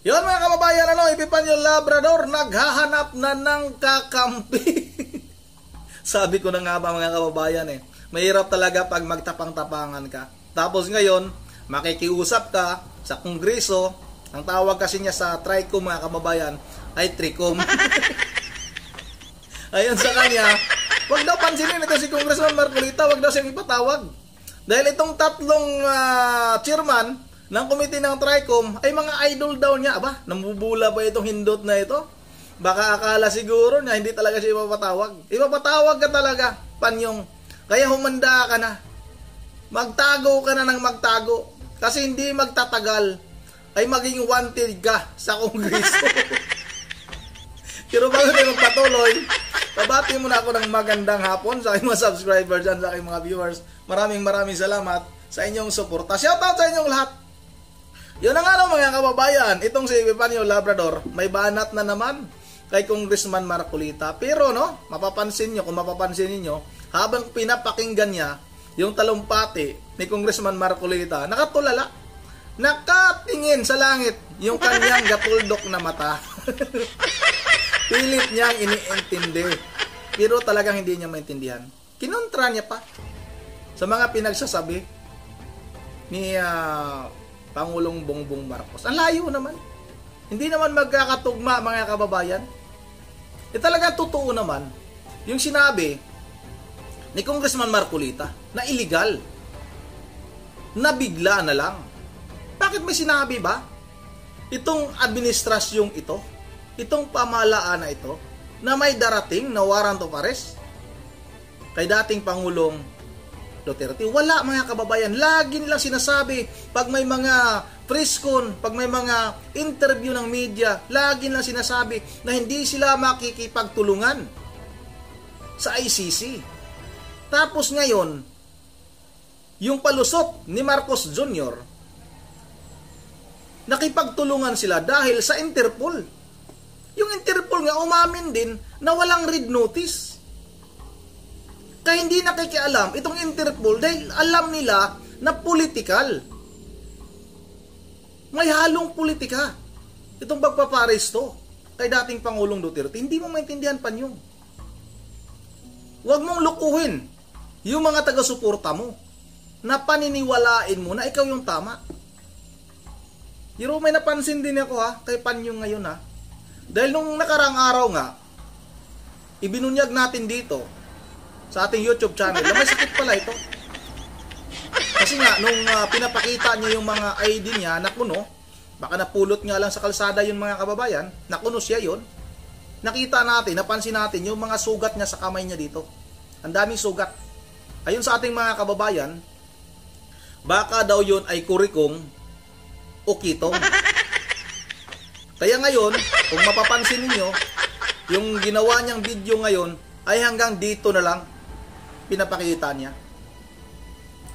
Yun mga kababayan, Epifanio Labrador naghahanap na ng kakampi. Sabi ko na nga ba mga kababayan mahirap talaga pag magtapang-tapangan ka. Tapos ngayon, makikiusap ka sa Kongreso, ang tawag kasi niya sa TRICOM mga kababayan ay TRICOM. Ayun sa kanya, wag daw pansinin ito si Congressman Marcolita, wag daw siyang ipatawag. Dahil itong tatlong chairman ng committee ng TRICOM ay mga idol daw niya. Aba, namubula ba itong hindot na ito? Baka akala siguro niya hindi talaga siya ipapatawag. Ipapatawag ka talaga, Panyong. Kaya humanda ka na. Magtago ka na ng magtago. Kasi hindi magtatagal ay maging wanted ka sa Kongreso. Pero bago tayo magpatuloy, pabati muna ako ng magandang hapon sa aking mga subscribers dyan, sa aking mga viewers. Maraming salamat sa inyong suporta. Shoutout sa inyong lahat. Yun ang mga kababayan, itong si Epifanio Labrador, may banat na naman kay Congressman Marcolita. Pero mapapansin nyo, kung mapapansin niyo, habang pinapakinggan niya yung talumpati ni Congressman Marcolita, nakatulala, nakatingin sa langit yung kanyang gatuldok na mata. Pilit niyang iniintindi. Pero talagang hindi niya maintindihan. Kinontra niya pa sa mga pinagsasabi ni Pangulong Bongbong Marcos. Ang layo naman. Hindi naman magkakatugma mga kababayan. Talaga totoo naman yung sinabi ni Congressman Marcolita na illegal. Na bigla na lang. Bakit may sinabi ba? Itong administrasyong ito, itong pamahalaan na ito, na may darating na warrant of arrest kay dating Pangulong Duterte. Wala mga kababayan. Lagi nilang sinasabi pag may mga press-con, pag may mga interview ng media, lagi nilang sinasabi na hindi sila makikipagtulungan sa ICC. Tapos ngayon, yung palusot ni Marcos Jr., nakipagtulungan sila dahil sa Interpol. Yung Interpol nga umamin din na walang red notice. Kaya hindi nakikialam itong Interpol dahil alam nila na political. May halong politika itong pagpaparesto kay dating Pangulong Duterte. Hindi mo maintindihan, Panyong. Huwag mong lukuhin yung mga taga-suporta mo na paniniwalain mo na ikaw yung tama. Pero may napansin din ako kay Panyong ngayon dahil nung nakarang araw nga, ibinunyag natin dito sa ating YouTube channel na may sakit pala ito. Kasi nga, nung pinapakita niya yung mga ID niya, nakuno, baka napulot nga lang sa kalsada yung mga kababayan, nakuno siya yun. Nakita natin, napansin natin yung mga sugat niya sa kamay niya dito. Ang daming sugat. Ayun sa ating mga kababayan, baka daw yun ay kurikong o kitong. Kaya ngayon, kung mapapansin niyo, yung ginawa niyang video ngayon ay hanggang dito na lang pinapakita niya.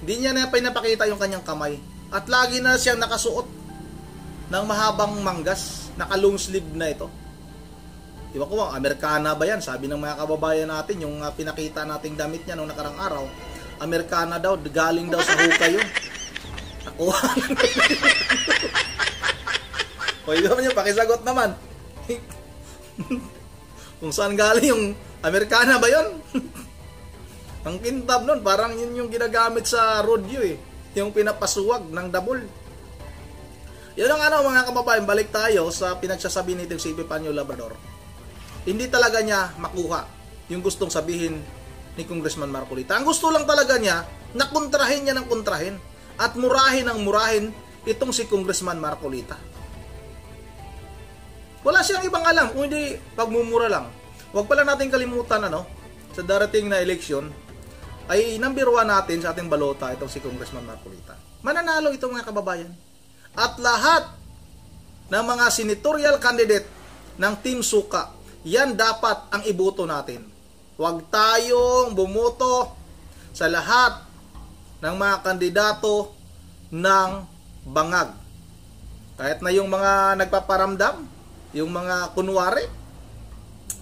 Hindi niya na pinapakita yung kanyang kamay. At lagi na siyang nakasuot ng mahabang manggas, naka-long sleeve na ito. Diba ko, Amerikana ba yan? Sabi ng mga kababayan natin, yung pinakita nating damit niya nung nakarang araw, Amerikana daw, galing daw sa hukay yun. Nakuha. Pwede naman yun, pakisagot naman. Kung saan galing yung Amerikana ba yun? Ang kintab nun, parang yun yung ginagamit sa rodeo yung pinapasuwag ng dabol. Yun ang mga kababayan, balik tayo sa pinagsasabi nitong si Epifanio Labrador. Hindi talaga niya makuha yung gustong sabihin ni Congressman Marcolita. Ang gusto lang talaga niya, na kontrahin niya ng kontrahin at murahin ng murahin itong si Congressman Marcolita. Wala siyang ibang alam kung hindi pagmumura lang. Huwag pala natin kalimutan sa darating na eleksyon ay number 1 natin sa ating balota itong si Congressman Marcolita. Mananalo itong mga kababayan. At lahat ng mga senatorial candidate ng Team Suka, yan dapat ang iboto natin. Huwag tayong bumoto sa lahat ng mga kandidato ng bangag. Kahit na yung mga nagpaparamdam, yung mga kunwari,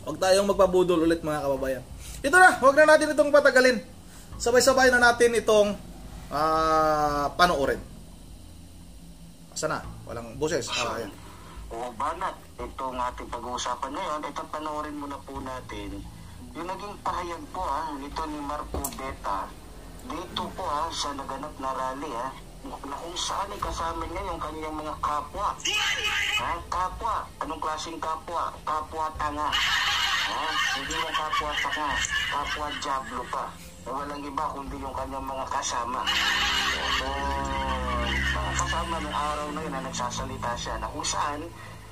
huwag tayong magpabudol ulit mga kababayan. Ito na, huwag na natin itong patagalin. Sabay-sabay na natin itong panoorin. Asa na? Walang boses. Ayan. o banat. Itong ating pag-uusapan ngayon, ito panoorin muna po natin yung naging pahayag po nito ni Marco Beta dito po sa naganap na rally na kung saan ay kasama niya yung kanyang mga kapwa. Kapwa. Anong klaseng kapwa? Kapwa tanga. Hindi mo kapwa tanga. Kapwa diablo pa. Na walang iba kundi yung kanyang mga kasama. So, mga kasama ng araw na yun na nagsasalita siya na kung saan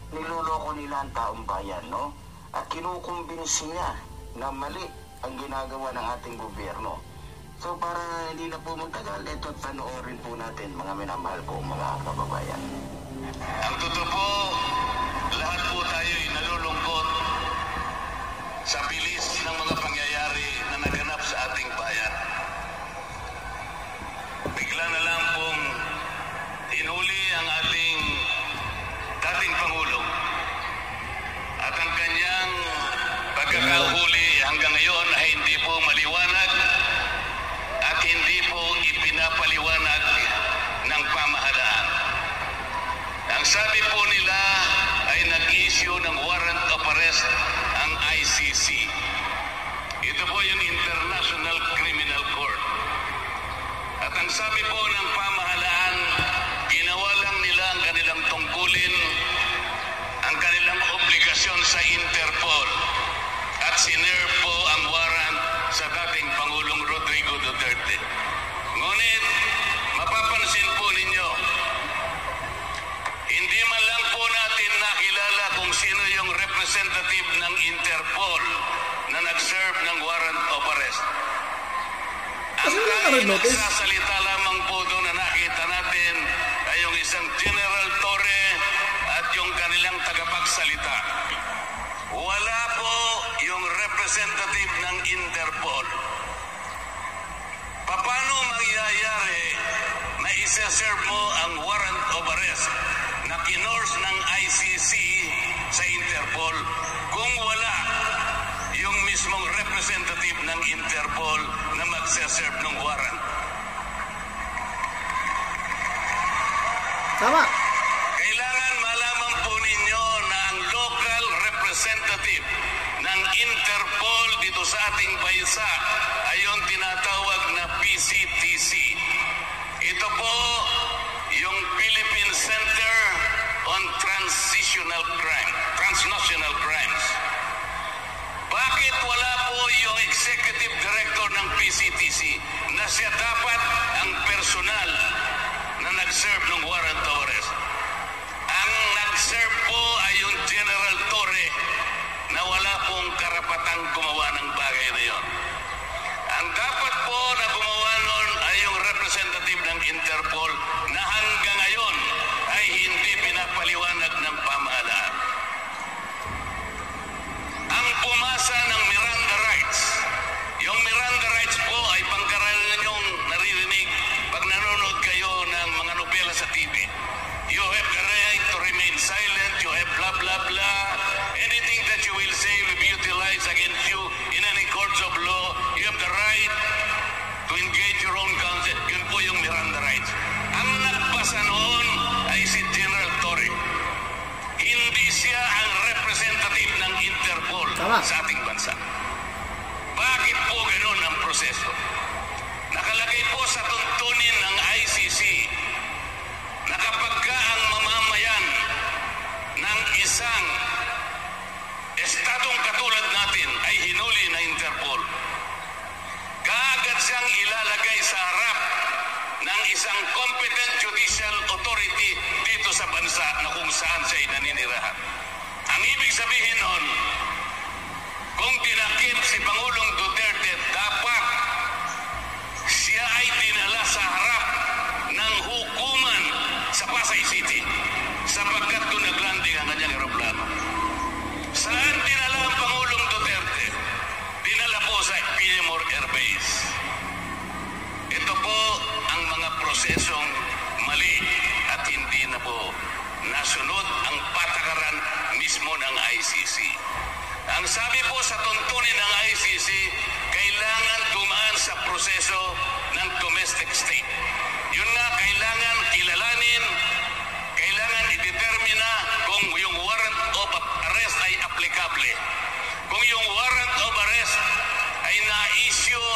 niloloko nila ang taong bayan, no? At kinukumbinsi niya na mali ang ginagawa ng ating gobyerno. So para hindi na po magtagal, ito panoorin po natin mga minamahal po mga kababayan. Ang totoo po, lahat po tayo'y nalulungkot sa bilis ng mga pangyayari na naganap sa ating bayan. Bigla na lang pong hinuli ang ating dating Pangulo at ang kanyang pagkakahuli hanggang ngayon ay hindi po maliwanag at hindi po ipinapaliwanag ng pamahalaan. Ang sabi po nila ay nag-issue ng warrant of arrest ang ICC. Ito po yung International Criminal Court. At ang sabi po ng pamahalaan, ginawa lang nila ang kanilang tungkulin, ang kanilang obligasyon sa Interpol. At sinerve po ang warrant sa dating Pangulong Rodrigo Duterte. Ngunit, mapapansin po ninyo, hindi man lang po natin nakilala kung sino yung representative ng Interpol na nag-serve ng warrant of arrest. Ang kahit nagsasalita lamang po doon na nakita natin ay yung isang General Torre at yung kanilang tagapagsalita. Wala po yung representative ng Interpol. Paano mangyayari na isa-serve mo ang warrant of arrest na kinors ng ICC sa Interpol kung wala yung mismong representative ng Interpol na magsa-serve ng warrant? Tama. Kailangan malaman po ninyo na ang local representative ng Interpol dito sa ating bansa ay yung tinatawag na PCTC. Ito po yung Philippine Center on Transnational Crimes. Bakit wala po yung executive director ng PCTC na siya dapat ang personal na nag-serve ng warrant of arrest? Ang nag-serve po ay yung General Torre na wala pong karapatang gumawa ng bagay na yon. Ang dapat po na gumawa nun ay yung representative ng Interpol na hanggang ngayon ay hindi pinapaliwanag ng pamahalaan. Ang pumasa ng Miranda rights, yung Miranda rights po ay pangkaraniwan yung naririnig pag nanonood kayo ng mga nobela sa TV. You have the right to remain silent, you have blah blah blah. Anything that you will say will be utilized against you in any courts of law. You have the right to engage your own counsel. Yun po yung Miranda rights. Ang nagbasa noon ay si General Torre. Hindi siya ang representative ng Interpol sa ating bansa. Bakit po ganoon ang proseso? Nakalagay po sa tuntunin ng ICC na kapag ka ang mamamayan ng isang estadong katulad natin ay hinuli na Interpol, kaagad siyang ilalagay sa harap ng isang competent judicial authority dito sa bansa na kung saan siya naninirahan. Ang ibig sabihin nun, kung tinakip si Pangulong Duterte, dapat siya ay dinala sa harap ng hukuman sa Pasay City sapagkat doon naglanding ang kanyang aeroplano. Saan dinala ang Pangulong Duterte? Dinala po sa Pilipinas Air Base. Ito po ang mga prosesong mali at hindi na po nasunod ang patakaran mismo ng ICC. Ang sabi po sa tuntunin ng ICC, kailangan dumaan sa proseso ng domestic state. Yun nga, kailangan kilalanin, kailangan i-determina kung yung mali. Kung yung warrant of arrest ay na-issue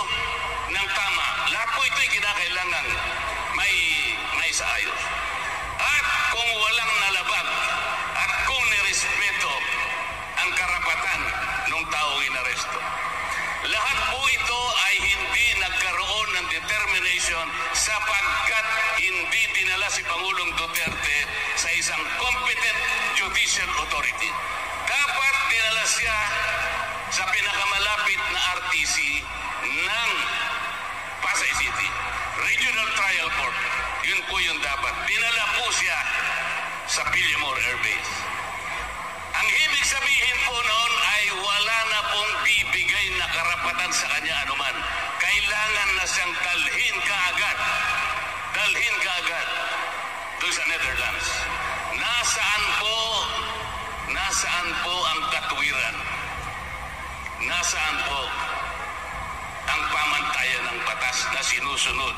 ng tama, lahat po ito'y kinakailangan may saayos. At kung walang nalabag at kung nirespeto ang karapatan ng taong inaresto. Lahat po ito ay hindi nagkaroon ng determination sapagkat hindi dinala si Pangulong Duterte sa isang competent judicial authority. Dapat dinala siya sa pinakamalapit na RTC ng Pasay City, Regional Trial Court. Yun po yung dapat. Dinala po siya sa Pillamore Air Base. Ang ibig sabihin po noon ay wala na pong bibigay na karapatan sa kanya anuman. Kailangan na siyang dalhin kaagad doon sa Netherlands. Nasaan po ang katwiran? Nasaan po ang pamantayan ng batas na sinusunod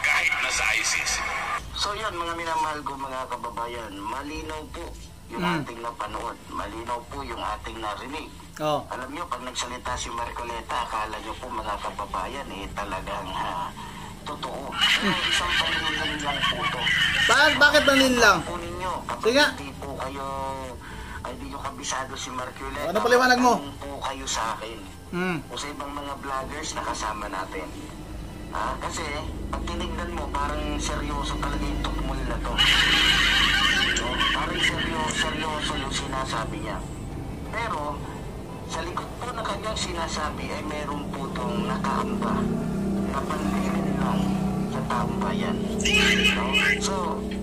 kahit nasa ICC? So yan, mga minamahal ko mga kababayan, malinaw po yung ating napanood, malinaw po yung ating narinig. Oh. Alam nyo, pag nagsalita si Marcoleta, akala nyo po mga kababayan, talagang totoo. Pero isang paninilin lang po ito. Bakit naninlang? Po ninyo, kapag Sige. hindi po kayo, ay di nyo kabisado si Marcoleta, Ano paliwanag mo? tanong po kayo sa akin. O sa ibang mga vloggers na kasama natin. Kasi, pag tinignan mo, parang seryoso talaga yung tukmol na to. So, parang seryoso yung sinasabi niya. Pero, sa likod po na kanyang sinasabi ay meron po itong nakaamba na panlirin lang sa taong bayan. No? So,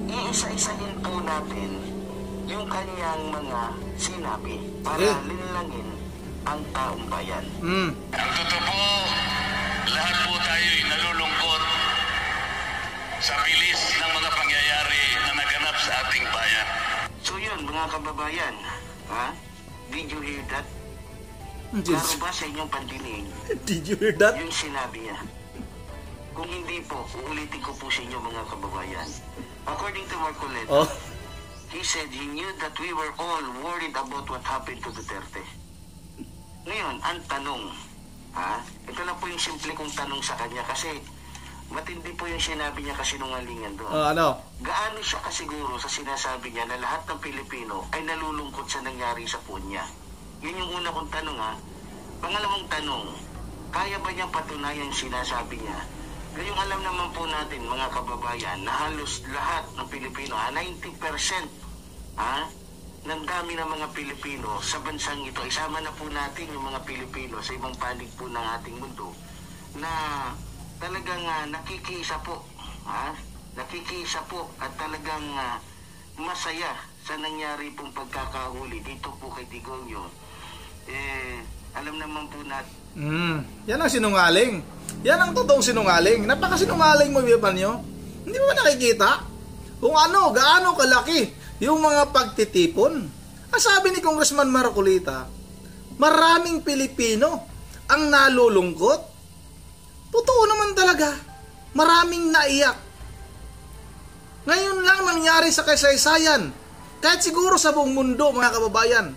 iisa-isahin po natin yung kanyang mga sinabi para linlangin ang taong bayan. Ang totoo po, lahat po tayo'y nalulungkot sa bilis ng mga pangyayari na naganap sa ating bayan. So yun, mga kababayan, did you hear that? Klaro ba sa inyong pandinig Did you hear that? yung sinabi niya? Kung hindi po, uulitin ko po sa inyo mga kababayan. According to Marcoleta, he said he knew that we were all worried about what happened to Duterte. Ngayon, ang tanong, ito lang po yung simple kong tanong sa kanya kasi matindi po yung sinabi niya kasinungalingan doon. Ano? Gaano siya kasiguro sa sinasabi niya na lahat ng Pilipino ay nalulungkot sa nangyari sa Punya? Yun yung una kong tanong Pangalawang tanong, kaya ba niyang patunayan sinasabi niya? Ngayong alam naman po natin mga kababayan na halos lahat ng Pilipino, 90% ng dami ng mga Pilipino sa bansang ito, isama na po natin yung mga Pilipino sa ibang panig po ng ating mundo na talagang nakikiisa po at talagang masaya sa nangyari pong pagkakahuli dito po kay Digonyo. Alam naman po natin. Yan ang sinungaling. Yan ang totoong sinungaling. Napakasinungaling mo, Biban nyo. Hindi mo ba nakikita kung gaano kalaki yung mga pagtitipon? Ang sabi ni Congressman Marcolita, maraming Pilipino ang nalulungkot. Totoo naman talaga. Maraming naiyak. Ngayon lang nangyari sa kasaysayan, kahit siguro sa buong mundo, mga kababayan,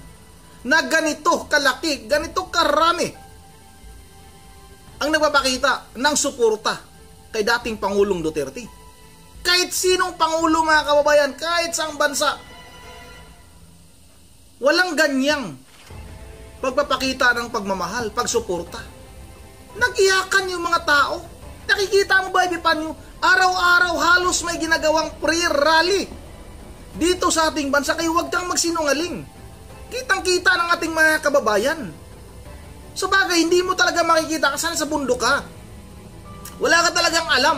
na ganito kalaki, ganito karami ang nagpapakita ng suporta kay dating Pangulong Duterte. Kahit sinong Pangulo, mga kababayan, kahit saang bansa, walang ganyang pagpapakita ng pagmamahal, pagsuporta. Nag-iyakan yung mga tao. Nakikita mo ba, Bipan nyo? Araw-araw halos may ginagawang prayer rally dito sa ating bansa. Kaya huwag kang magsinungaling. Kitang-kita ng ating mga kababayan. So bagay, hindi mo talaga makikita kasi sa bundok ka. Wala ka talagang alam.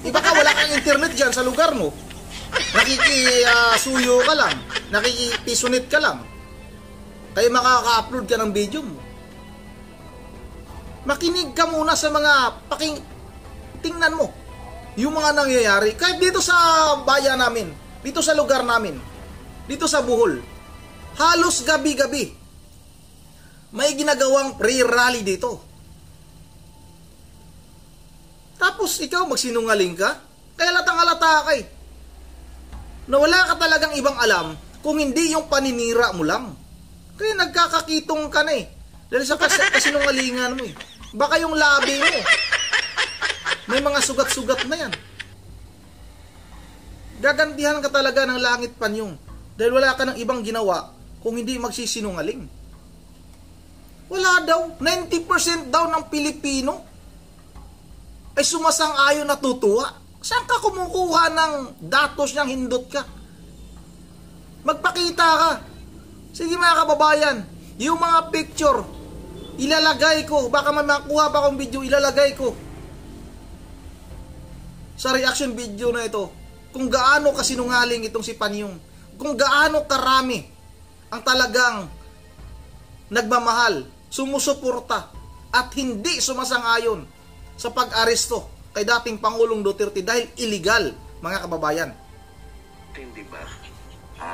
Iba ka, wala kang internet dyan sa lugar mo. Nakikisuyo ka lang. Nakikipisunit ka lang. Kaya makaka-upload ka ng video mo. Makinig ka muna sa mga tingnan mo yung mga nangyayari. Kahit dito sa bayan namin, dito sa lugar namin, dito sa Bohol, halos gabi-gabi may ginagawang prayer rally dito. Tapos ikaw magsinungaling ka? Kaya latang-alata ka na wala ka talagang ibang alam kung hindi yung paninira mo lang. Kaya nagkakakitong ka na eh. Dahil sa kasinungalingan mo eh. Baka yung labi mo, may mga sugat-sugat na yan. Gagantihan ka talaga ng langit panyong. Dahil wala ka ng ibang ginawa kung hindi magsisinungaling. Wala daw. 90% daw ng Pilipino ay sumasang-ayon na tutuwa. Saan ka kumukuha ng datos niyang hindot ka? Magpakita ka. Sige mga kababayan, yung mga picture, ilalagay ko. Baka may makuha pa akong video, ilalagay ko sa reaction video na ito. Kung gaano kasinungaling itong si Panyong. Kung gaano karami ang talagang nagmamahal, sumusuporta, at hindi sumasang-ayon sa pag-aresto kay dating Pangulong Duterte dahil illegal, mga kababayan. Hindi ba? Ha?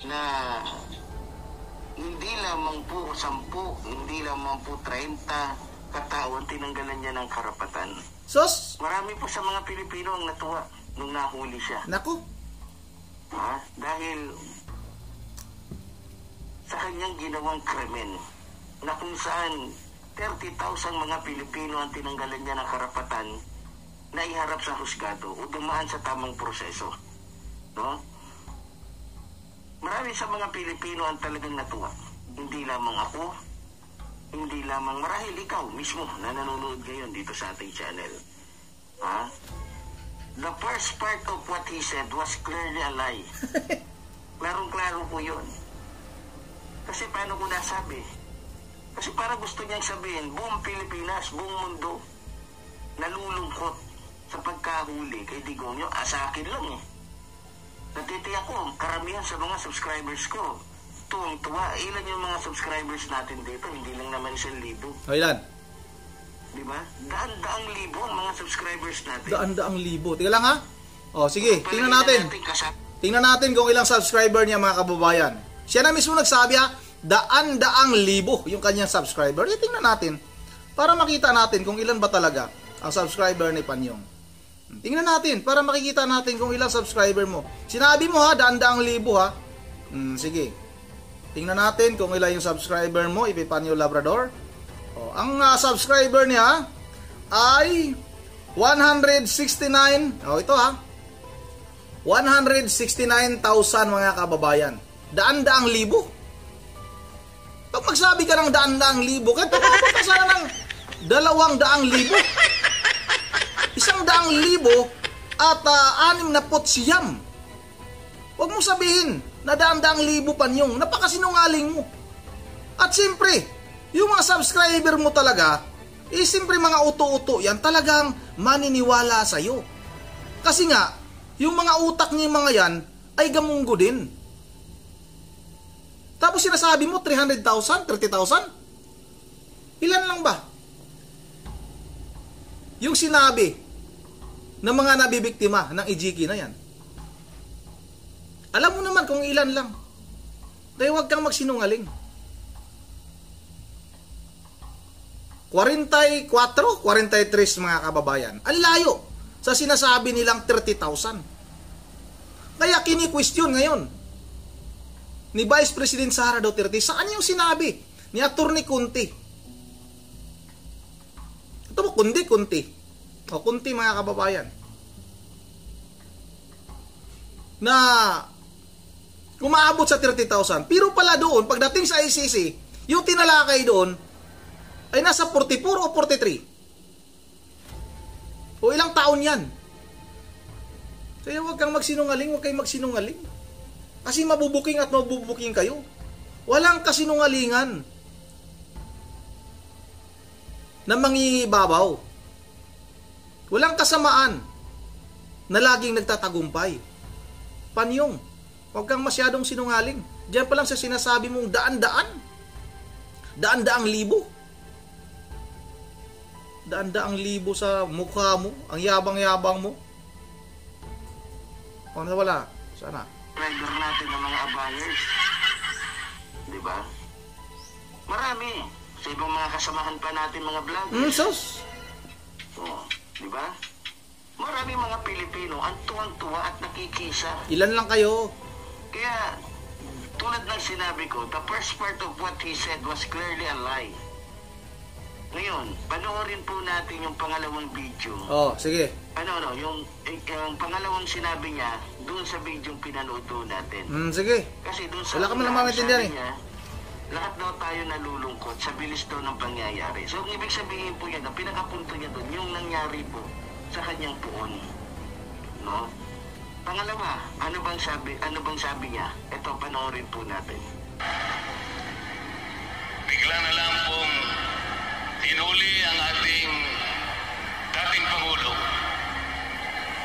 Na hindi lamang po 10, hindi lamang po 30 katao ang tinanggalan niya ng karapatan. Sos? Marami po sa mga Pilipino ang natuwa nung nahuli siya. Naku. Ha? Dahil sa kanyang ginawang krimen na kung saan 30,000 mga Pilipino ang tinanggalan niya ng karapatan na iharap sa husgado o dumaan sa tamang proseso. No? Marami sa mga Pilipino ang talagang natuwa. Hindi lamang ako, hindi lamang marahil ikaw mismo na nanonood ngayon dito sa ating channel. Ha? The first part of what he said was clearly a lie. Klarong-klaro po yun. Kasi paano ko nasabi? Kasi para gusto niyang sabihin, buong Pilipinas, buong mundo, nalulungkot sa pagkahuli kay Digongyo. Sa akin lang eh. Natitiyak ko, karamihan sa mga subscribers ko, tuwang-tuwa. Ilan yung mga subscribers natin dito? Hindi lang naman 1,000. O ilan? Diba? Daan-daang libo ang mga subscribers natin. Daan-daang libo. Tingnan lang ha. O sige, tingnan natin. Tingnan natin kung ilang subscriber niya, mga kababayan. Siya na mismo nagsabi ha, daan-daang libo yung kanyang subscriber. Tingnan natin para makita natin kung ilan ba talaga ang subscriber ni Panyong. Tingnan natin para makikita natin kung ilang subscriber mo. Sinabi mo ha, daan-daang libo ha. Sige. Tingnan natin kung ilan yung subscriber mo, Epipanyo Labrador. O, ang subscriber niya ay 169. O, ito ha. 169,000 mga kababayan. Daan-daang libo. Pag magsabi ka ng daan-daang libo, kaya tumabot ka sana ng 200,000. 100,000 at 69. Huwag mo sabihin na daan-daang libo Panyong. Napakasinungaling mo. At siyempre, yung mga subscriber mo talaga, siyempre mga uto-uto yan, talagang maniniwala sa'yo. Kasi nga, yung mga utak niya mga yan, ay gamunggo din. Tapos sinasabi mo, 300,000, 30,000? Ilan lang ba? Yung sinabi ng mga nabibiktima ng Ejiki na yan. Alam mo naman kung ilan lang. Kaya huwag kang magsinungaling. 44, 43 mga kababayan. Ang layo sa sinasabi nilang 30,000. Kaya kini-question ngayon ni Vice President Sara Duterte, saan yung sinabi ni Atty. Kunti? Ito mo, Kunti. O, Kunti mga kababayan. Na umaabot sa 30,000. Pero pala doon, pagdating sa ICC, yung tinalakay doon ay nasa 44 o 43. O ilang taon yan. Kaya huwag kang magsinungaling, huwag kayong magsinungaling. Kasi mabubuking at mabubuking kayo. Walang kasinungalingan na mangingibabaw. Walang kasamaan na laging nagtatagumpay. Panyong, huwag kang masyadong sinungaling. Diyan pa lang sa sinasabi mong daan-daan. Daan-daang libo. Daan-daang libo sa mukha mo. Ang yabang-yabang mo. O, wala. Sana. Driver natin ng mga abayers. Diba? Marami. Sa ibang mga kasamahan pa natin mga vloggers. Sos. O, diba? Marami mga Pilipino ang tuwang-tuwa at nakikisa. Ilan lang kayo? Kaya, tulad ng sinabi ko, the first part of what he said was clearly a lie. Ngayon, panoorin po natin yung pangalawang video. Oh, sige. Yung pangalawang sinabi niya doon sa video pinanood doon natin. Sige. Kasi doon sa Wala ka man naman maintindihan niya, lahat daw tayo nalulungkot sa bilis daw ng pangyayari. So, ang ibig sabihin po yan, ang pinakapunto niya doon, yung nangyari po sa kanyang puon. No? Pangalawa, ano bang sabi niya? Ito, panoorin po natin. Bigla na lang pong hinuli ang ating dating Pangulo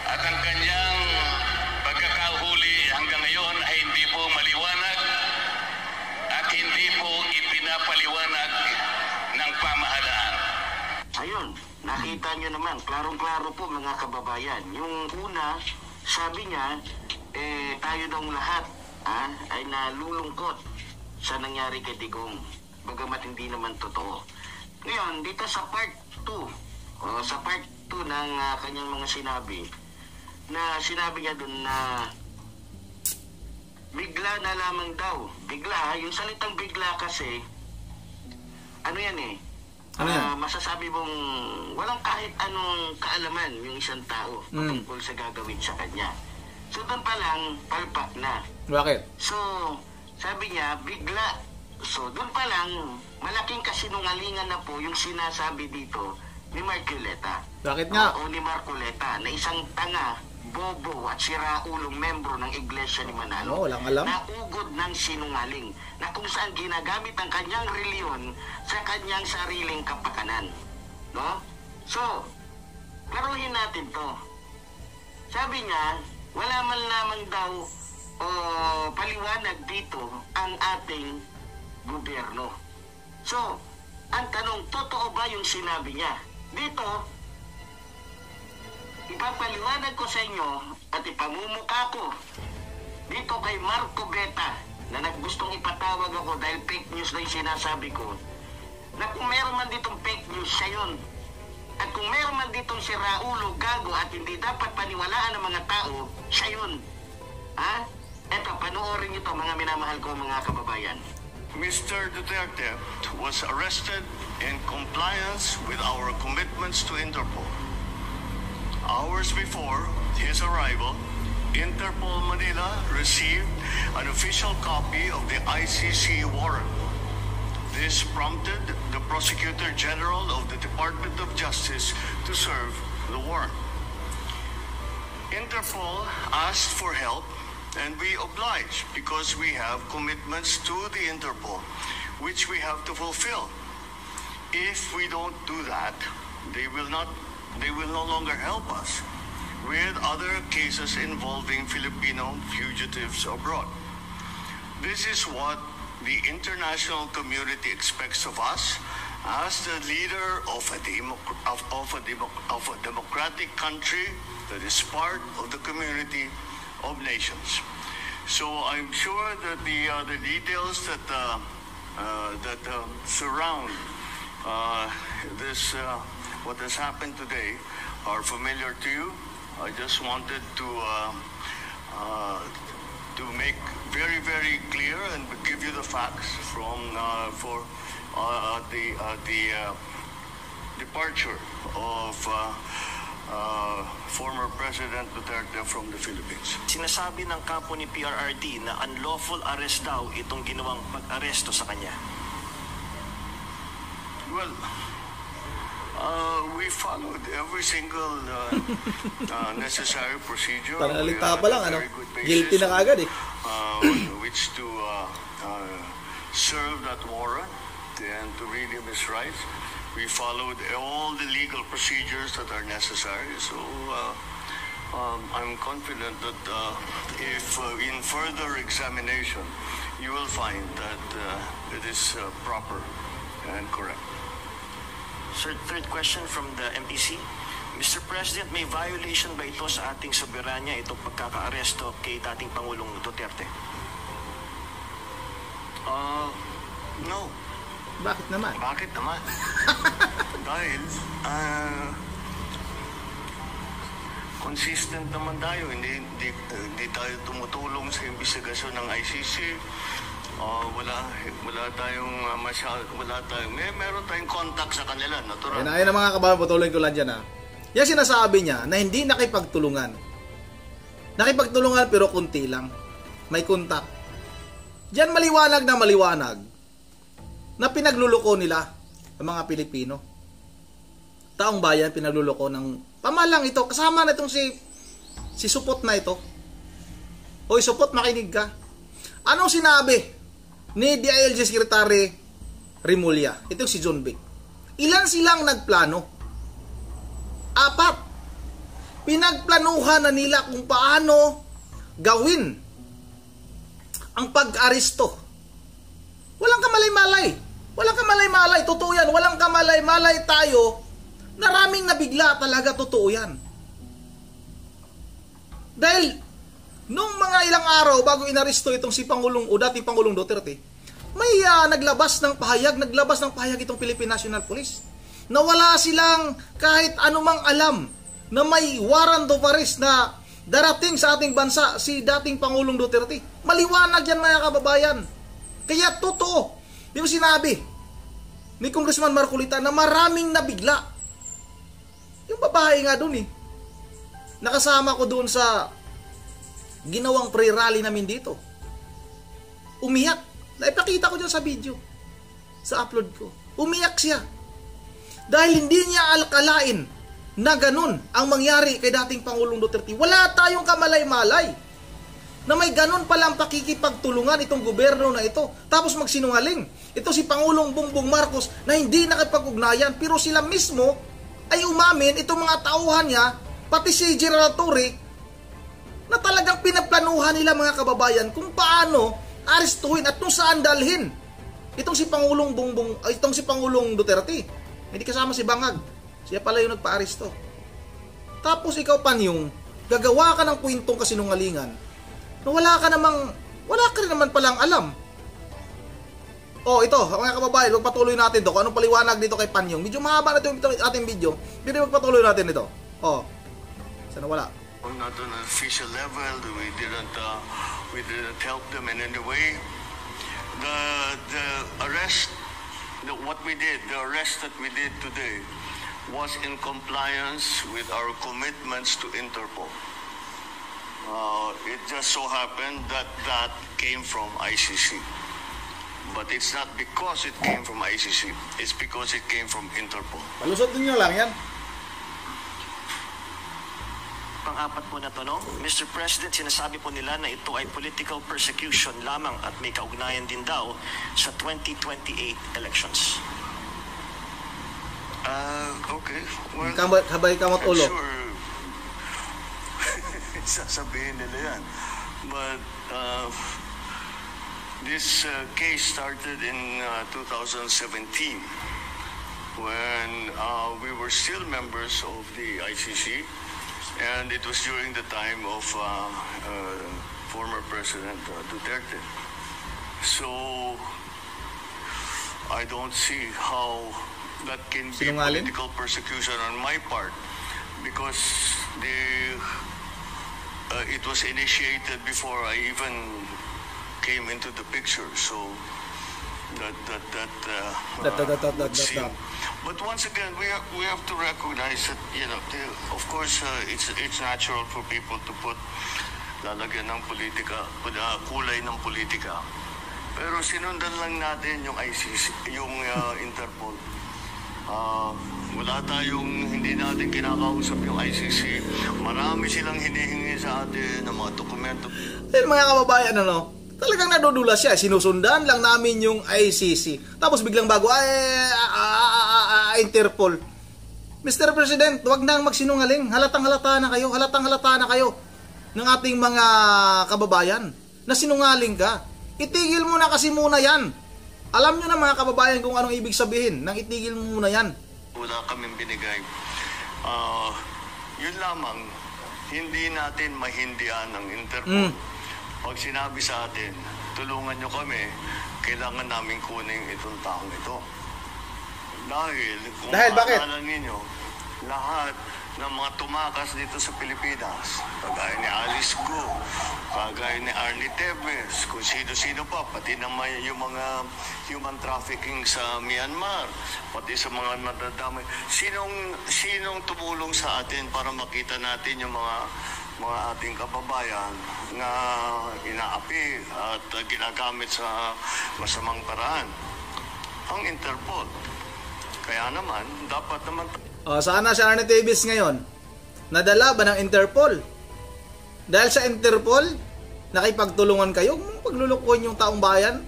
at ang kanyang pagkakahuli hanggang ngayon ay hindi po maliwanag at hindi po ipinapaliwanag ng pamahalaan. Ayun, nakita nyo naman, klarong-klaro po mga kababayan. Yung una, sabi niya, tayo daw lahat ay nalulungkot sa nangyari kay Digong. Bagamat hindi naman totoo. Ngayon, dito sa part 2, sa part 2 ng kanyang mga sinabi, na sinabi niya dun na bigla na lamang daw. Bigla, yung salitang bigla kasi, ano yan masasabi mong walang kahit anong kaalaman yung isang tao patungkol sa gagawin sa kanya. So doon pa lang, palpak na. Bakit? So, sabi niya, bigla. So, doon pa lang, malaking kasinungalingan na po yung sinasabi dito ni Marcoleta. Bakit nga? O ni Marcoleta, na isang tanga, bobo at siraulong membro ng Iglesia ni Manalo. Walang alam. Na ugod ng sinungaling, na kung saan ginagamit ang kanyang reliyon sa kanyang sariling kapakanan. No? So, klaruhin natin to. Sabi niya, wala man lamang daw paliwanag dito ang ating gobyerno. So, ang tanong, totoo ba yung sinabi niya? Dito, ipapaliwanag ko sa inyo at ipamumuka ko dito kay Marco Beta na naggustong ipatawag ako dahil fake news na yung sinasabi ko, na kung meron man ditong fake news, siya yun. At kung meron man ditong si Raulo, gago at hindi dapat paniwalaan ng mga tao, siya yun. Ha? Eto, panoorin nyo to mga minamahal ko mga kababayan. Mr. Duterte was arrested in compliance with our commitments to Interpol. Hours before his arrival, Interpol Manila received an official copy of the ICC warrant. This prompted the Prosecutor General of the Department of Justice to serve the warrant. Interpol asked for help, and we oblige because we have commitments to the Interpol, which we have to fulfill. If we don't do that, they will no longer help us with other cases involving Filipino fugitives abroad. This is what the international community expects of us as the leader of a democratic country that is part of the community of nations. So I'm sure that the details that surround this what has happened today are familiar to you. I just wanted to make very, very clear and give you the facts from the departure of former President Duterte from the Philippines. Sinasabi ng kampo ni PRRD na unlawful arrest daw itong ginawang pag-aresto sa kanya. Well, we followed every single necessary procedure. Panalita pa lang, guilty na kagad which to serve that warrant and to read him his rights. We followed all the legal procedures that are necessary. So I'm confident that if in further examination, you will find that it is proper and correct. Sir, third question from the MPC. Mr. President, may violation ba ito sa ating soberanya itong pagkaka-aresto kay dating Pangulong Duterte? No. Bakit naman? Bakit naman? Dahil consistent naman tayo. Hindi tayo tumutulong sa investigasyon ng ICC. Wala tayong meron tayong contact sa kanila, natural. Ayun ang mga kababayan, patuloy ko lang dyan ha. Yan sinasabi niya na hindi nakipagtulungan. Nakipagtulungan pero kunti lang. May contact. Diyan maliwanag na pinagluloko nila ang mga Pilipino. Taong bayan pinagluloko ng pamalang ito. Kasama na itong si Supot na ito. Hoy Supot, makinig ka. Anong sinabi ni DILG Secretary Remulla? Ito si John Vic. Ilan silang nagplano? 4. Pinagplanuhan na nila kung paano gawin ang pag-aresto. Walang kamalay-malay. Walang kamalay-malay. Totoo yan. Walang kamalay-malay tayo. Naraming nabigla talaga. Totoo yan. Dahil nung mga ilang araw bago inaresto itong si Pangulong o dating Pangulong Duterte, may naglabas ng pahayag itong Philippine National Police na wala silang kahit anumang alam na may warrant of arrest na darating sa ating bansa si dating Pangulong Duterte. Maliwanag yan mga kababayan. Kaya totoo. Di ba sinabi ni Congressman Marcolita na maraming nabigla. Yung babae nga dun nakasama ko doon sa ginawang pre-rally namin dito. Umiyak. Naipakita ko dyan sa video. Sa upload ko. Umiyak siya. Dahil hindi niya alkalain na ganun ang mangyari kay dating Pangulong Duterte. Wala tayong kamalay-malay na may ganun palang pakikipagtulungan itong gobyerno na ito. Tapos magsinungaling. Ito si Pangulong Bongbong Marcos na hindi nakipag-ugnayan, pero sila mismo ay umamin, itong mga tauhan niya, pati si General Torre, na talagang pinaplanuhan nila mga kababayan kung paano arestuhin at kung saan dalhin itong si Pangulong Duterte. Hindi kasama si Bangag. Siya pala yung nagpa-aresto. Tapos ikaw, Panyong, gagawa ka ng kwentong kasinungalingan na wala ka rin naman palang alam. Ito, mga kababayan, magpatuloy natin ito. Kung anong paliwanag dito kay Panyong. Medyo mahaba na ito ating video. Pero magpatuloy natin ito. Sana wala. Not on an official level, we didn't help them in any way. The arrest that we did today was in compliance with our commitments to Interpol. It just so happened that came from ICC. But it's not because it came from ICC, it's because it came from Interpol. Palusot niyo lang yan. Pang-apat po na tanong, Mr. President, sinasabi po nila na ito ay political persecution lamang at may kaugnayan din daw sa 2028 elections. Okay. Well, Habay kamot ulo. I'm sure sasabihin nila yan. But this case started in 2017 when we were still members of the ICC. And it was during the time of former President Duterte. So, I don't see how that can be political persecution on my part because it was initiated before I even came into the picture. So, that would seem. But once again, we have to recognize that, of course, it's natural for people to lalagyan ng politika, kulay ng politika. Pero sinundan lang natin yung ICC, yung Interpol. Hindi natin kinakausap yung ICC. Marami silang hinihingi sa atin ng mga dokumento. Mga kababayan, talagang nadudulas siya. Sinusundan lang namin yung ICC. Tapos biglang bago, Interpol. Mr. President, wag nang magsinungaling. Halatang-halata na kayo ng ating mga kababayan na sinungaling ka. Itigil mo na kasi muna yan. Alam nyo na mga kababayan kung anong ibig sabihin nang itigil mo muna yan. Wala kaming binigay. Yun lamang, hindi natin mahindihan ng Interpol. Pag sinabi sa atin, tulungan nyo kami, kailangan namin kunin itong taong ito. Dahil kung bakit? maalala ninyo, lahat ng mga tumakas dito sa Pilipinas. Kagaya ni Alice Go, kagaya ni Arnie Tevez, kung sino-sino pa, pati naman yung mga human trafficking sa Myanmar, pati sa mga nadadamay. Sinong tumulong sa atin para makita natin yung mga ating kababayan na inaapi at ginagamit sa masamang paraan? Ang Interpol. Kaya naman, dapat naman... Sana si Arnie Tevez ngayon nadala ba ng Interpol? Dahil sa Interpol, nakipagtulungan kayo, paglulukuhin yung taong bayan.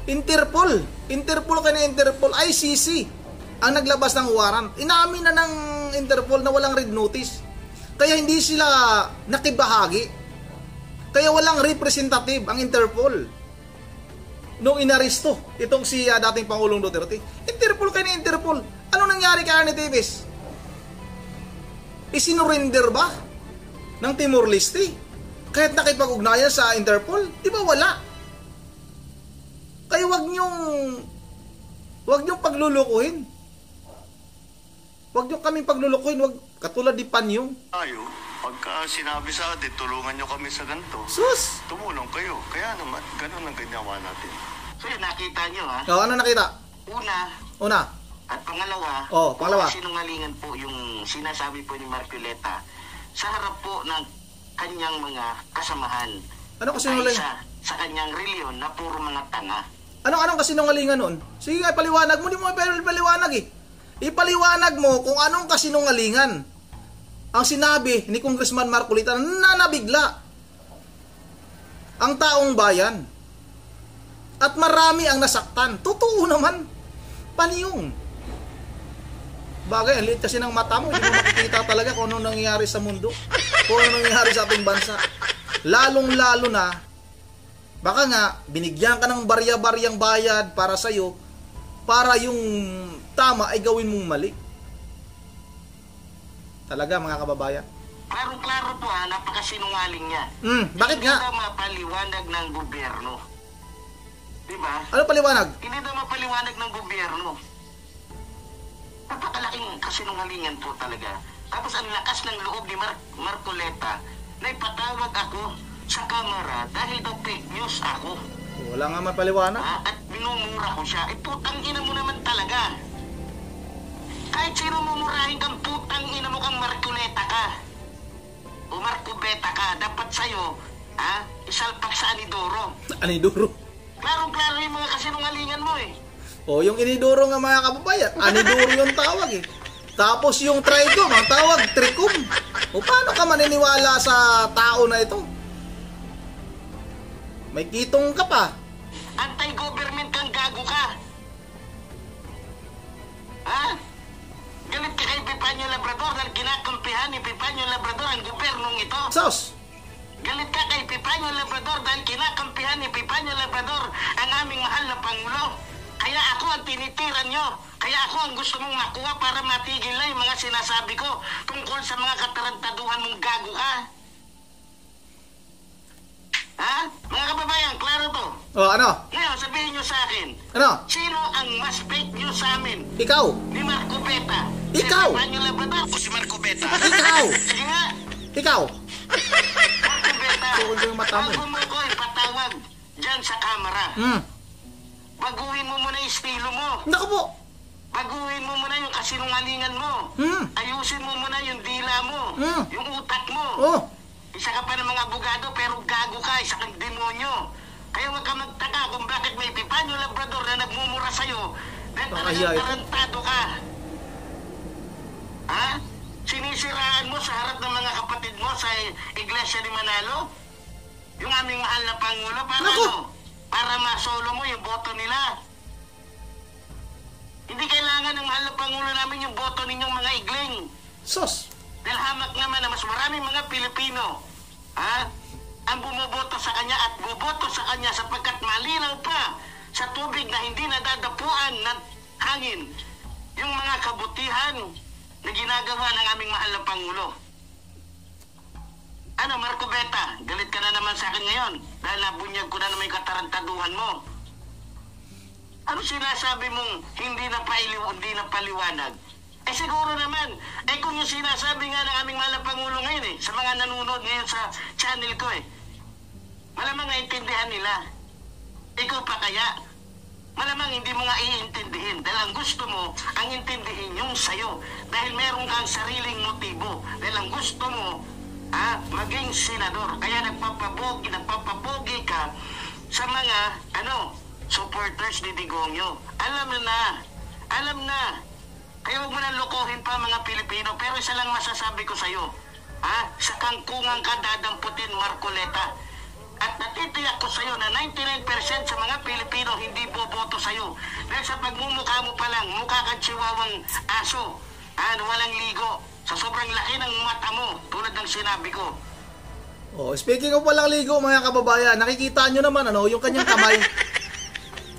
Interpol kayo na Interpol, ICC ang naglabas ng warrant. Inamin na ng Interpol na walang red notice. Kaya hindi sila nakibahagi. Kaya walang representative ang Interpol. Nung inaresto itong si dating Pangulong Duterte, Interpol kayo na Interpol. Ano nangyari kay Arnie Tevez? Isinurrender ba ng Timor-Leste? Kahit nakipag-ugnayan sa Interpol? Di ba wala? Kaya wag niyong paglulukuhin. Wag niyong kaming paglulukuhin. Wag, katulad ni Panyong. Tayo, pagka sinabi sa atin, tulungan nyo kami sa ganito, Sus! tumulong kayo. Kaya naman, ganun ang ginawa natin. So yun, nakita nyo ha. Ano nakita? Una. At pangalawa, pangalawa. Sinungalingan po yung sinasabi po ni Marcoleta sa harap po ng kanyang mga kasamahan. Ano kasinungalingan? Sa kanyang reliyon na puro mga tanga. Anong kasinungalingan nun? Sige nga, paliwanag mo. Di mo paliwanag eh. Ipaliwanag mo kung anong kasinungalingan ang sinabi ni Congressman Marcoleta na nabigla ang taong bayan. At marami ang nasaktan. Totoo naman. Paniyong. Bagay, ang liit kasi ng mata mo. Hindi mo makikita talaga kung anong nangyayari sa mundo. Kung anong nangyayari sa ating bansa. Lalong-lalo na, baka nga, binigyan ka ng barya-baryang bayad para sa'yo, para yung tama ay gawin mong mali. Talaga, mga kababayan. Klaro-klaro po ha, napakasinungaling niya. Bakit nga? Hindi daw mapaliwanag ng gobyerno. Diba? Ano paliwanag? Hindi daw mapaliwanag ng gobyerno. Napakalaking kasinungalingan po talaga. Tapos ang lakas ng loob ni Marcoleta na ipatawag ako sa kamera dahil daw fake news ako. Wala nga man paliwanag. At minumura ko siya. Putang ina mo naman talaga. Kahit sino mumurahin kang putang ina mo kang Marcoleta ka. O Marcobeta ka. Dapat sa'yo, isalpak sa Anidoro. Anidoro? Klarong-klaro yung mga kasinungalingan mo eh. Yung inidoro nga mga kababayan, anidoro yung tawag eh. Tapos yung tricom, ang tawag tricom. Paano ka maniniwala sa tao na ito? May kitong ka pa. Anti-government kang gago ka. Ha? Galit ka kay Epifanio Labrador dahil kinakampihan ni Epifanio Labrador ang gobyernong ito. Sos! Galit ka kay Epifanio Labrador dahil kinakampihan ni Epifanio Labrador ang aming mahal na Pangulo. Kaya ako ang tinitiran nyo. Kaya ako ang gusto mong makuha para matigil na yung mga sinasabi ko tungkol sa mga katarantaduhan mong gago ka. Ha? Mga kababayan, klaro to. Ano? Ngayon, sabihin nyo sa akin. Ano? Sino ang mas fake news sa amin? Ikaw. Ni Marcobeta. Ikaw. Si Epifanio Labrador o si Marcobeta? Ikaw. Sige nga. Ikaw. Marcobeta. Tuwag yung mata mo. Bago mo ko ipatawag dyan sa kamera. Baguhin mo muna yung estilo mo. Naku po. Baguhin mo muna yung kasinungalingan mo. Ayusin mo muna yung dila mo. Yung utak mo. Isa ka pa ng mga abogado pero gago ka. Isa kang demonyo. Kaya huwag ka magtaka kung bakit may Epifanio Labrador na nagmumura sa'yo. Dahil talagang tarantado ka. Ha? Sinisiraan mo sa harap ng mga kapatid mo sa Iglesia ni Manalo? Yung aming mahal na Pangulo. Para ano? Para masolo mo yung boto nila. Hindi kailangan ng mahal na Pangulo namin yung boto ninyong mga igling. Sos. Dahil hamak naman na mas maraming mga Pilipino ang bumoboto sa kanya at boboto sa kanya sapagkat malinaw pa sa tubig na hindi nadadapuan ng hangin yung mga kabutihan na ginagawa ng aming mahal na Pangulo. Ano, Marcobeta, galit ka na naman sa akin ngayon dahil nabunyag ko na naman yung katarantaduhan mo. Ano sinasabi mong hindi na paliwanag? Eh siguro naman, kung yung sinasabi nga ng aming mahal na Pangulo ngayon sa mga nanonood ngayon sa channel ko malamang naintindihan nila. Ikaw pa kaya? Malamang hindi mo nga iintindihin dahil ang gusto mo, ang intindihin yung sayo dahil meron kang sariling motibo dahil ang gusto mo, maging senador. Kaya nagpapapogi ka sa mga, supporters ni Digongyo. Alam na. Kaya huwag mo nang lokohin pa mga Pilipino. Pero isa lang masasabi ko sa'yo. Sa kangkungan ka dadamputin, Marcoleta. At natitiyak ko sa'yo na 99% sa mga Pilipino hindi boboto sa'yo. Dahil sa pagmumukha mo pa lang, mukha kang chihuahuang aso. Walang ligo. Sa sobrang laki ng mata mo, tulad ng sinabi ko. Speaking of walang ligo, mga kababayan, nakikita nyo naman yung kanyang kamay.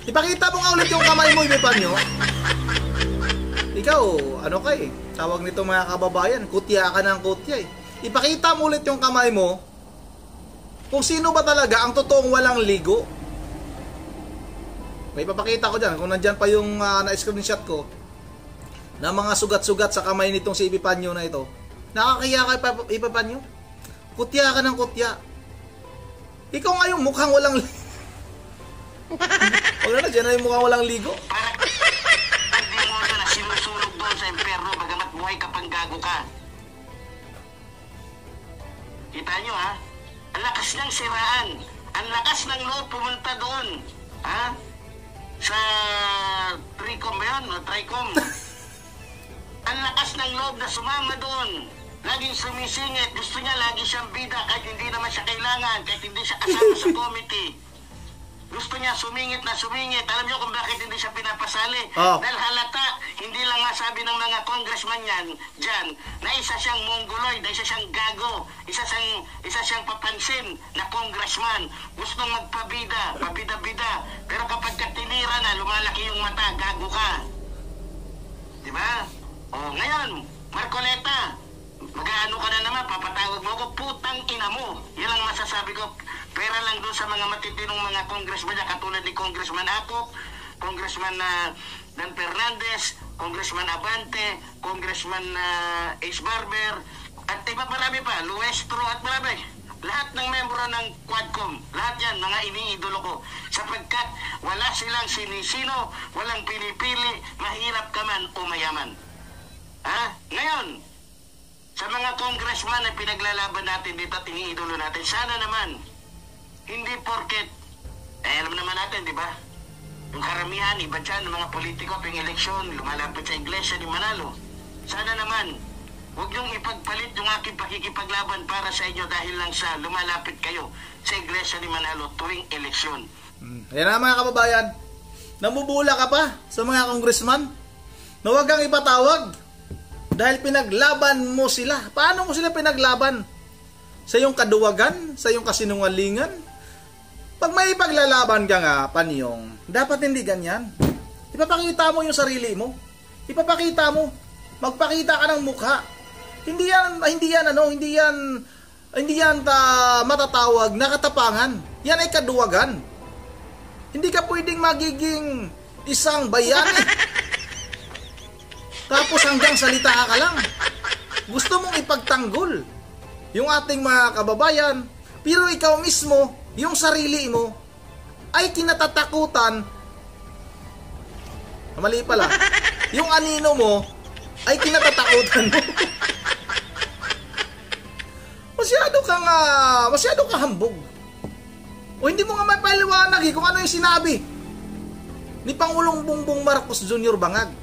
Ipakita mo nga ulit yung kamay mo, Epipanyo. Ikaw, tawag nito mga kababayan, kutya ka ng kutya Ipakita mo ulit yung kamay mo kung sino ba talaga ang totoong walang ligo. May papakita ko dyan, kung nandyan pa yung na-screenshot ko na mga sugat-sugat sa kamay nitong si Epipanyo na ito. Nakakaya ka, Epipanyo? Kutya ka ng kutya. Ikaw nga yung mukhang walang ligo. Dyan na yung mukhang walang ligo. Hindi mo na sinusunog doon sa impyerno bagamat buhay ka pang gago ka. Kita nyo ang lakas ng siraan, ang lakas ng loob pumunta doon sa Tricom ba yun? Tricom. Ang lakas ng loob na sumama doon, laging sumisingit, gusto niya lagi siyang bida kahit hindi naman siya kailangan, kahit hindi siya kasama sa committee. Gusto niya sumingit na sumingit. Alam niyo kung bakit hindi siya pinapasali? Dahil halata, hindi lang masabi ng mga congressman dyan, na isa siyang mongoloid, na isa siyang gago, isa siyang papansin na congressman. Gustong magpabida, pabida-bida. Pero kapag tinira na, lumalaki yung mata, gago ka. Diba? Ngayon, Marcoleta, mag-aano ka na naman, papatawag mo ako, putang ina mo. Yan lang masasabi ko. Pera lang doon sa mga matitinong mga congressman niya, katulad ni Congressman Akop, Congressman Dan Fernandez, Congressman Abante, Congressman Ace Barber, at iba marami pa, Luestro at marami. Lahat ng membro ng Quadcom, lahat yan, mga iniidolo ko. Sapagkat wala silang sinisino, walang pinipili, mahirap ka man o mayaman. Ngayon, sa mga congressman na pinaglalaban natin dito at iniidolo natin, sana naman, hindi porket, alam naman natin, di ba? Yung karamihan, iba dyan, ng mga politiko, tuwing eleksyon, lumalapit sa iglesia ni Manalo. Sana naman, huwag niyong ipagpalit yung aking pakikipaglaban para sa inyo dahil lang sa lumalapit kayo sa iglesia ni Manalo tuwing eleksyon. Ayan na mga kababayan, namubula ka pa sa mga congressman na huwag kang ipatawag dahil pinaglaban mo sila. Paano mo sila pinaglaban? Sa iyong kaduwagan? Sa iyong kasinungalingan? Pag may paglalaban ka nga, Panyong, dapat hindi ganyan. Ipapakita mo yung sarili mo. Ipapakita mo. Magpakita ka ng mukha. Hindi yan matatawag na katapangan. Yan ay kaduwagan. Hindi ka pwedeng magiging isang bayani. Tapos hanggang salita ka lang. Gusto mong ipagtanggol yung ating mga kababayan, pero ikaw mismo, yung sarili mo, ay kinatatakutan. Mali pala. Yung anino mo, ay kinatatakutan mo. Masyado kang hambog. O hindi mo nga may paliwanag kung ano yung sinabi ni Pangulong Bongbong Marcos Jr. Bangag.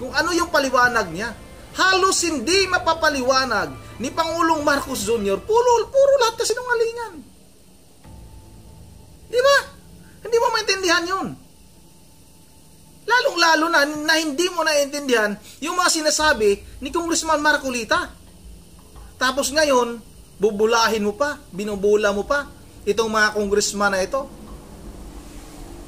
Kung ano yung paliwanag niya. Halos hindi mapapaliwanag ni Pangulong Marcos Jr. Puro lahat kasi sinungalingan. Di ba? Hindi mo maintindihan yun. Lalong-lalo na hindi mo naiintindihan yung mga sinasabi ni Congressman Marcolita. Tapos ngayon, bubulahin mo pa, binubula mo pa itong mga congressman na ito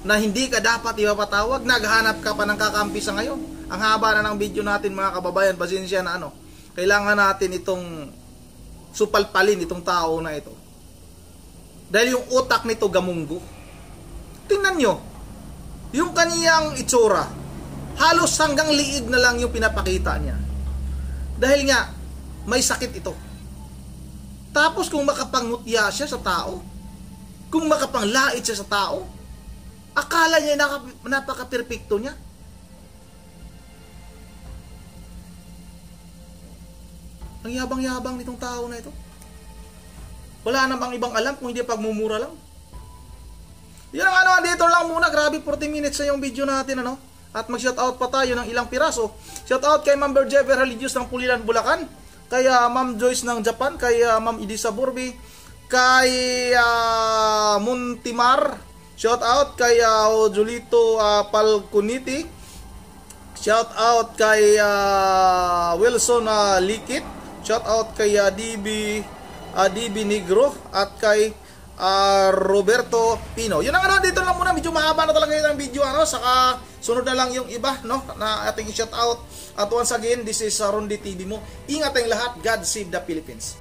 na hindi ka dapat ipapatawag, naghanap ka pa ng kakampi sa ngayon. Ang haba na ng video natin mga kababayan, pasensya na kailangan natin itong supalpalin itong tao na ito. Dahil yung utak nito gamunggo. Tingnan nyo, yung kaniyang itsura, halos hanggang liig na lang yung pinapakita niya. Dahil nga, may sakit ito. Tapos kung makapangutya siya sa tao, kung makapanglait siya sa tao, akala niya napaka-perfecto niya. Ang yabang-yabang nitong tao na ito. Wala namang ibang alam kung hindi pagmumura lang. Yan ang dito lang muna. Grabe, 40 minutes sa yung video natin, At mag-shoutout pa tayo ng ilang piraso. Shoutout kay Ma'am Berjever Religious ng Pulilan, Bulacan. Kay Ma'am Joyce ng Japan. Kay Ma'am Idisa Burbi. Kay Muntimar. Shoutout kay Julito Palcuniti. Shoutout kay Wilson Likit. Shoutout kay DB Negro. At kay Roberto Pino. Yun ang dito lang muna. Medyo mahaba na talaga yung video, saka sunod na lang yung iba, na ating shout out. At once again, this is Rondi TV mo. Ingat tayong lahat. God save the Philippines.